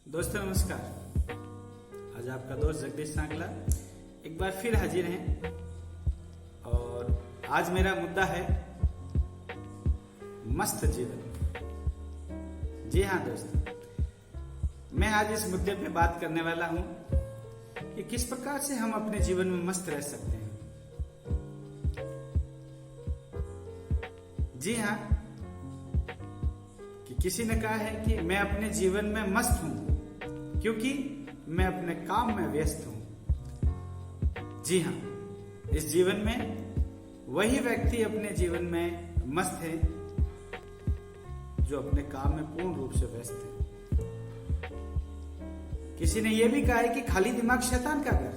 दोस्तों नमस्कार। आज आपका दोस्त जगदीश सांगला एक बार फिर हाजिर हैं और आज मेरा मुद्दा है मस्त जीवन। जी हाँ दोस्तों, मैं आज इस मुद्दे पे बात करने वाला हूं कि किस प्रकार से हम अपने जीवन में मस्त रह सकते हैं। जी हाँ, कि किसी ने कहा है कि मैं अपने जीवन में मस्त हूं क्योंकि मैं अपने काम में व्यस्त हूं। जी हाँ, इस जीवन में वही व्यक्ति अपने जीवन में मस्त है जो अपने काम में पूर्ण रूप से व्यस्त है। किसी ने यह भी कहा है कि खाली दिमाग शैतान का घर।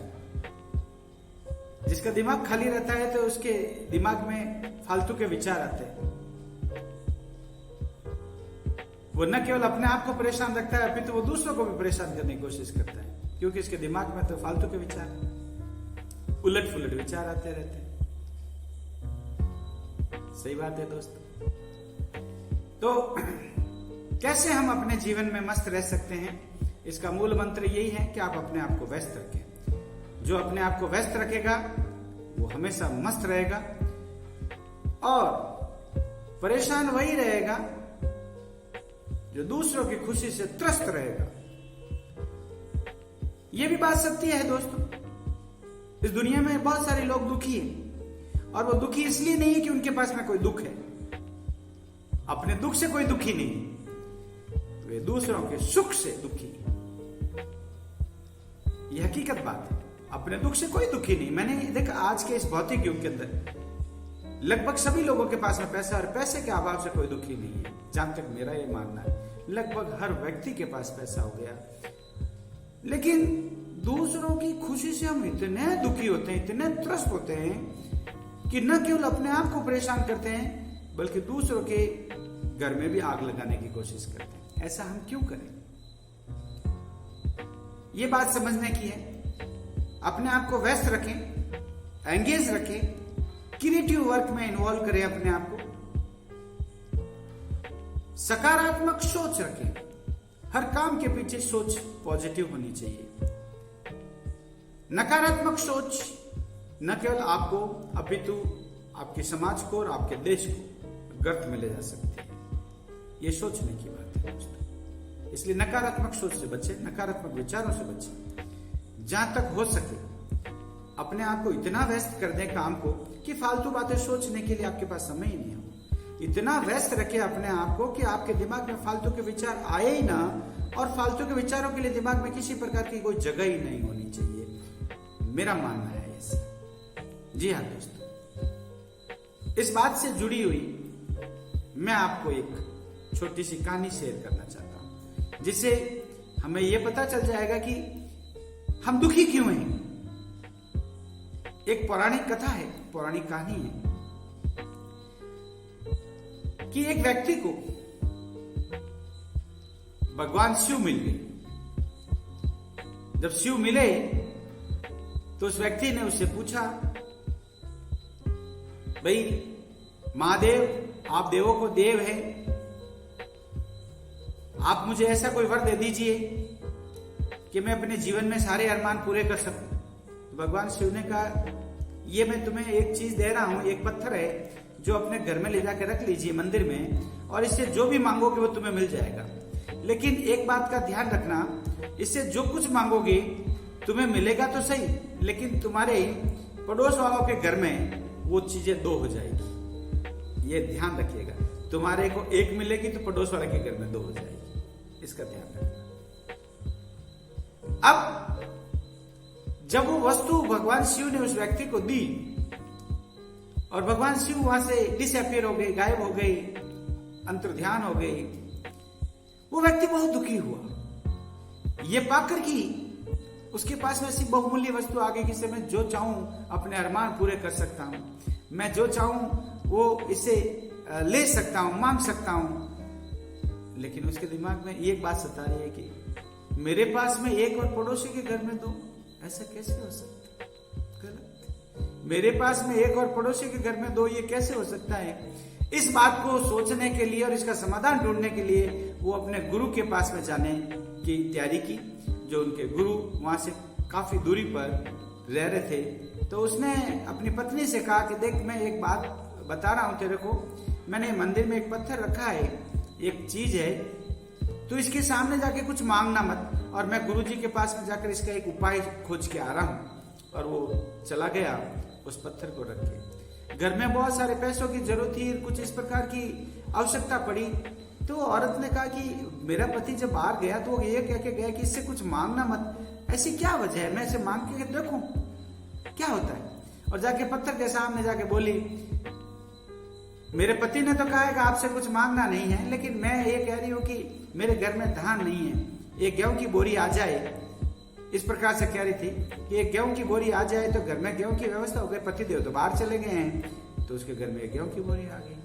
जिसका दिमाग खाली रहता है तो उसके दिमाग में फालतू के विचार आते हैं। वो न केवल अपने आप को परेशान रखता है अपितु वो दूसरों को भी परेशान करने की कोशिश करता है, क्योंकि इसके दिमाग में तो फालतू के विचार, उलट फुलट विचार आते रहते हैं। सही बात है दोस्तों। तो कैसे हम अपने जीवन में मस्त रह सकते हैं, इसका मूल मंत्र यही है कि आप अपने आप को व्यस्त रखें। जो अपने आप को व्यस्त रखेगा वो हमेशा मस्त रहेगा और परेशान वही रहेगा जो दूसरों की खुशी से त्रस्त रहेगा। यह भी बात सत्य है दोस्तों। इस दुनिया में बहुत सारे लोग दुखी हैं और वो दुखी इसलिए नहीं है कि उनके पास में कोई दुख है। अपने दुख से कोई दुखी नहीं, वे दूसरों के सुख से दुखी हैं। यह हकीकत बात है। अपने दुख से कोई दुखी नहीं। मैंने देखा आज के इस भौतिक युग के अंदर लगभग सभी लोगों के पास में पैसा और पैसे के अभाव से कोई दुखी नहीं है। जहां तक मेरा ये मानना है, लगभग हर व्यक्ति के पास पैसा हो गया, लेकिन दूसरों की खुशी से हम इतने दुखी होते हैं, इतने त्रस्त होते हैं कि न केवल अपने आप को परेशान करते हैं बल्कि दूसरों के घर में भी आग लगाने की कोशिश करते हैं। ऐसा हम क्यों करें? ये बात समझने की है। अपने आप को व्यस्त रखें, एंगेज रखें, क्रिएटिव वर्क में इन्वॉल्व करें अपने आप को। सकारात्मक सोच रखें। हर काम के पीछे सोच पॉजिटिव होनी चाहिए। नकारात्मक सोच न केवल आपको अपितु आपके समाज को और आपके देश को गर्त में ले जा सकती है। यह सोचने की बात है दोस्तों। इसलिए नकारात्मक सोच से बचें, नकारात्मक विचारों से बचें। जहां तक हो सके अपने आप को इतना व्यस्त कर दें काम को कि फालतू बातें सोचने के लिए आपके पास समय ही नहीं हो। इतना व्यस्त रखें अपने आप को कि आपके दिमाग में फालतू के विचार आए ही ना, और फालतू के विचारों के लिए दिमाग में किसी प्रकार की कोई जगह ही नहीं होनी चाहिए। मेरा मानना है ऐसे। जी हाँ दोस्तों, इस बात से जुड़ी हुई मैं आपको एक छोटी सी कहानी शेयर करना चाहता हूं, जिससे हमें यह पता चल जाएगा कि हम दुखी क्यों हैं। एक पौराणिक कथा है, पौराणिक कहानी है कि एक व्यक्ति को भगवान शिव मिल गए। जब शिव मिले तो उस व्यक्ति ने उससे पूछा, भाई महादेव, आप देवों को देव हैं, आप मुझे ऐसा कोई वर दे दीजिए कि मैं अपने जीवन में सारे अरमान पूरे कर सकूं। तो भगवान शिव ने कहा, ये मैं तुम्हें एक चीज दे रहा हूं, एक पत्थर है जो अपने घर में ले जाकर रख लीजिए मंदिर में, और इससे जो भी मांगोगे वो तुम्हें मिल जाएगा। लेकिन एक बात का ध्यान रखना, इससे जो कुछ मांगोगे तुम्हें मिलेगा तो सही, लेकिन तुम्हारे पड़ोस वालों के घर में वो चीजें दो हो जाएगी। ये ध्यान रखिएगा। तुम्हारे को एक मिलेगी तो पड़ोस वाले के घर में दो हो जाएगी। इसका ध्यान रखना। अब जब वो वस्तु भगवान शिव ने उस व्यक्ति को दी और भगवान शिव वहां से डिसअपियर हो गए, गायब हो गए, अंतर्ध्यान हो गए, वो व्यक्ति बहुत दुखी हुआ ये पाकर कि उसके पास में ऐसी बहुमूल्य वस्तु आ गई कि मैं जो चाहूं अपने अरमान पूरे कर सकता हूं, मैं जो चाहूं वो इसे ले सकता हूं, मांग सकता हूं। लेकिन उसके दिमाग में एक बात सता रही है कि मेरे पास में एक और पड़ोसी के घर में दो, ऐसा कैसे हो सकता है? गलत। मेरे पास में एक और पड़ोसी के घर में दो, ये कैसे हो सकता है? इस बात को सोचने के लिए और इसका समाधान ढूंढने के लिए वो अपने गुरु के पास में जाने की तैयारी की। जो उनके गुरु वहां से काफी दूरी पर रह रहे थे, तो उसने अपनी पत्नी से कहा कि देख, मैं एक बात बता रहा हूं तेरे को, मैंने मंदिर में एक पत्थर रखा है, एक चीज है, तो इसके सामने जाके कुछ मांगना मत, और मैं गुरुजी के पास में जाकर इसका एक उपाय खोज के आ रहा हूं। और वो चला गया उस पत्थर को रख के। घर में बहुत सारे पैसों की जरूरत थी, कुछ इस प्रकार की आवश्यकता पड़ी, तो औरत ने कहा कि मेरा पति जब बाहर गया तो वो ये कह के गया कि इससे कुछ मांगना मत, ऐसी क्या वजह है, मैं इसे मांग के देखूं क्या होता है। और जाके पत्थर के सामने जाके बोली, मेरे पति ने तो कहा है कि आपसे कुछ मांगना नहीं है, लेकिन मैं ये कह रही हूं कि मेरे घर में धान नहीं है, एक गेहूं की बोरी आ जाए। इस प्रकार से कह रही थी कि एक गेहूं की बोरी आ जाए तो घर में गेहूं की व्यवस्था हो गई। पति देव तो बाहर चले गए हैं, तो उसके घर में एक गेहूं की बोरी आ गई।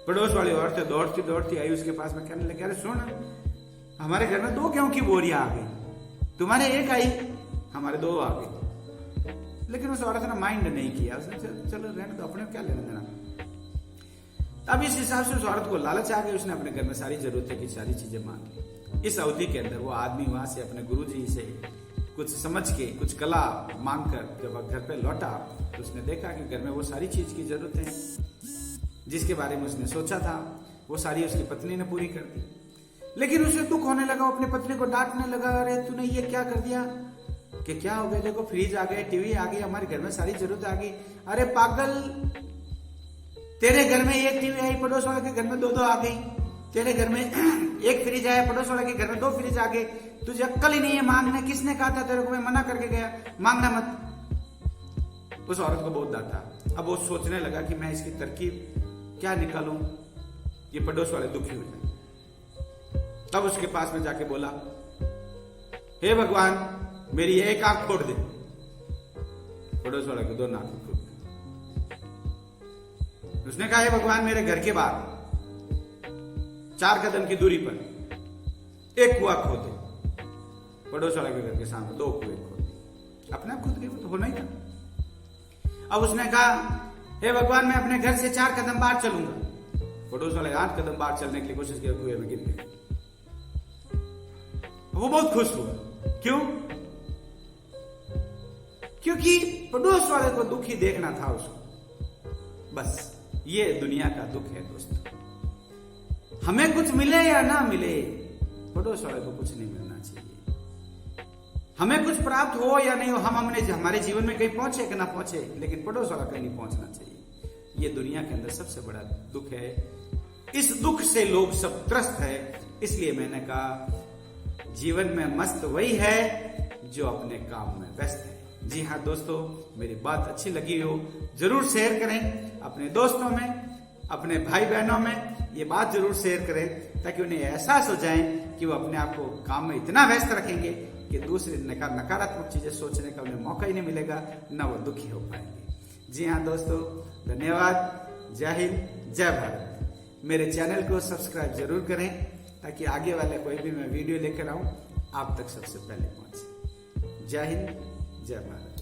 पड़ोस वाली औरतें दौड़ती दौड़ती आई उसके पास में, कहने लगे, अरे सुन, हमारे घर में 2 गेहूं की बोरियां आ गई, तुम्हारे एक आई, हमारे 2 आ गई। लेकिन उस औरत ने माइंड नहीं किया, उसने चलो रहने दो, अपने क्या लेना देना। अब इस हिसाब से उस औरत को लालच आ गई, उसने अपने घर में सारी जरूरतें की सारी चीजें मांग ली। इस अवधि के अंदर वो आदमी वहां से अपने गुरुजी से कुछ समझ के, कुछ कला मांग कर जब घर पे लौटा, तो उसने देखा कि घर में वो सारी चीज की जरूरतें हैं जिसके बारे में उसने सोचा था, वो सारी उसकी पत्नी ने पूरी कर दी। लेकिन उसे दुख होने लगा, अपनी पत्नी को डांटने लगा, अरे तूने ये क्या कर दिया, कि क्या हो गया, देखो फ्रिज आ गए, टीवी आ गई, हमारे घर में सारी जरूरत आ गई। अरे पागल, तेरे घर में एक टीवी आई, पड़ोस वाले के घर में 2-2 आ गई, तेरे घर में एक फ्रिज आया, पड़ोस वाले के घर में 2 फ्रिज आ गए, तुझे अक्ल ही नहीं है मांगने, किसने कहा था तेरे को, मैं मना करके गया, मांगना मत। उस औरत को बहुत डांटा। अब वो सोचने लगा कि मैं इसकी तरकीब क्या निकालूं, ये पड़ोस वाले दुखी हो जाए। तब उसके पास में जाके बोला, हे भगवान, मेरी एक आंख फोड़ दे। पड़ोस वाले को 2 नाक फोड़ दे। उसने कहा, हे भगवान, मेरे घर के बाहर 4 कदम की दूरी पर एक कुआं खोद दे। पड़ोस वाले के घर के सामने 2 कुएं खोद दे। अपने आप खुद के वो तो होना ही था। अब उसने कहा, हे भगवान, मैं अपने घर से 4 कदम बाहर चलूंगा। पड़ोस वाले 8 कदम बाहर चलने की कोशिश की, कुएं में गिर गए। वो बहुत खुश हुआ। क्यों? क्योंकि पड़ोस वाले को दुखी देखना था उसको। बस ये दुनिया का दुख है दोस्तों। हमें कुछ मिले या ना मिले, पड़ोस वाले को कुछ नहीं मिलना चाहिए। हमें कुछ प्राप्त हो या नहीं हो, हमारे जीवन में कहीं पहुंचे कि ना पहुंचे, लेकिन पड़ोस वाला कहीं नहीं पहुंचना चाहिए। ये दुनिया के अंदर सबसे बड़ा दुख है। इस दुख से लोग सब त्रस्त है। इसलिए मैंने कहा, जीवन में मस्त वही है जो अपने काम में व्यस्त है। जी हाँ दोस्तों, मेरी बात अच्छी लगी हो जरूर शेयर करें अपने दोस्तों में, अपने भाई बहनों में ये बात जरूर शेयर करें, ताकि उन्हें एहसास हो जाए कि वो अपने आप को काम में इतना व्यस्त रखेंगे कि दूसरे नकारात्मक चीजें सोचने का उन्हें मौका ही नहीं मिलेगा, ना वो दुखी हो पाएंगे। जी हाँ दोस्तों, धन्यवाद। जय हिंद, जय भारत। मेरे चैनल को सब्सक्राइब जरूर करें, ताकि आगे वाले कोई भी मैं वीडियो लेकर आऊं आप तक सबसे पहले पहुंचे। जय हिंद, जय भारत।